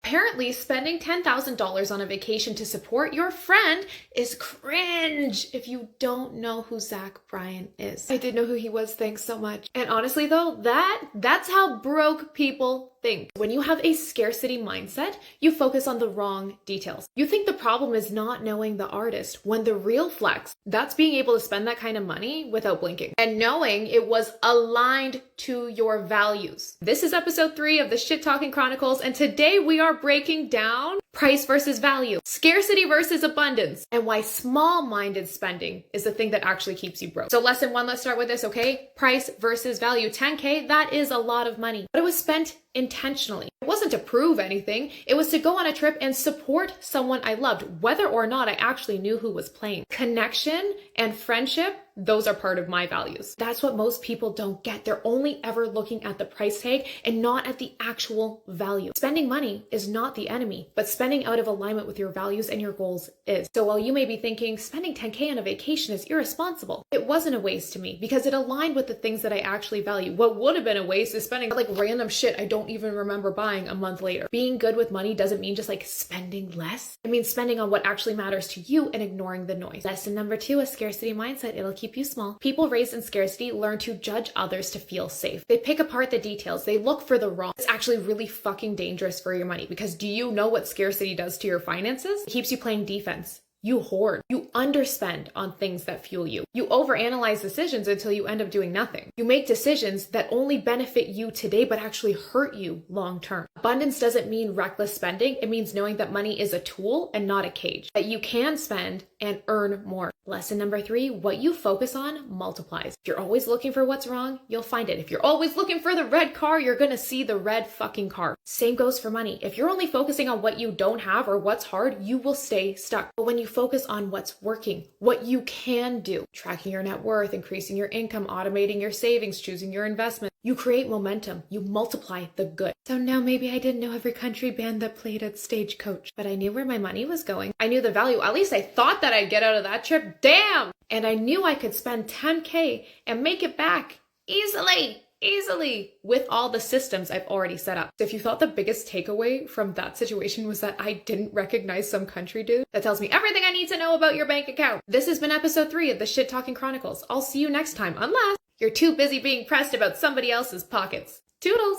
Apparently, spending $10,000 on a vacation to support your friend is cringe if you don't know who Zach Bryan is. I did know who he was, thanks so much. And honestly though, that's how broke people think. When you have a scarcity mindset, you focus on the wrong details. You think the problem is not knowing the artist, when the real flex, that's being able to spend that kind of money without blinking and knowing it was aligned to your values. This is episode 3 of the Shit Talking Chronicles, and today we are breaking down price versus value, scarcity versus abundance, and why small-minded spending is the thing that actually keeps you broke. So lesson 1, let's start with this, okay? Price versus value. 10K, that is a lot of money, but it was spent intentionally. It wasn't to prove anything. It was to go on a trip and support someone I loved, whether or not I actually knew who was playing. Connection and friendship, those are part of my values. That's what most people don't get. They're only ever looking at the price tag and not at the actual value. Spending money is not the enemy, but spending out of alignment with your values and your goals is. So while you may be thinking spending 10K on a vacation is irresponsible, it wasn't a waste to me because it aligned with the things that I actually value. What would have been a waste is spending like random shit I don't even remember buying a month later. Being good with money doesn't mean just like spending less. It means spending on what actually matters to you and ignoring the noise. Lesson number 2, a scarcity mindset. It'll keep you small. People raised in scarcity learn to judge others to feel safe. They pick apart the details. They look for the wrong. It's actually really fucking dangerous for your money because do you know what scarcity does to your finances? It keeps you playing defense. You hoard. You underspend on things that fuel you. You overanalyze decisions until you end up doing nothing. You make decisions that only benefit you today but actually hurt you long term. Abundance doesn't mean reckless spending. It means knowing that money is a tool and not a cage. That you can spend and earn more. Lesson number 3, what you focus on multiplies. If you're always looking for what's wrong, you'll find it. If you're always looking for the red car, you're gonna see the red fucking car. Same goes for money. If you're only focusing on what you don't have or what's hard, you will stay stuck. But when you focus on what's working, what you can do, tracking your net worth, increasing your income, automating your savings, choosing your investment, you create momentum. You multiply the good. So now maybe I didn't know every country band that played at Stagecoach, but I knew where my money was going. I knew the value. At least I thought that I'd get out of that trip. Damn! And I knew I could spend 10K and make it back easily with all the systems I've already set up. So if you thought the biggest takeaway from that situation was that I didn't recognize some country dude, that tells me everything I need to know about your bank account. This has been episode 3 of the Shit Talking Chronicles. I'll see you next time, unless you're too busy being pressed about somebody else's pockets. Toodles!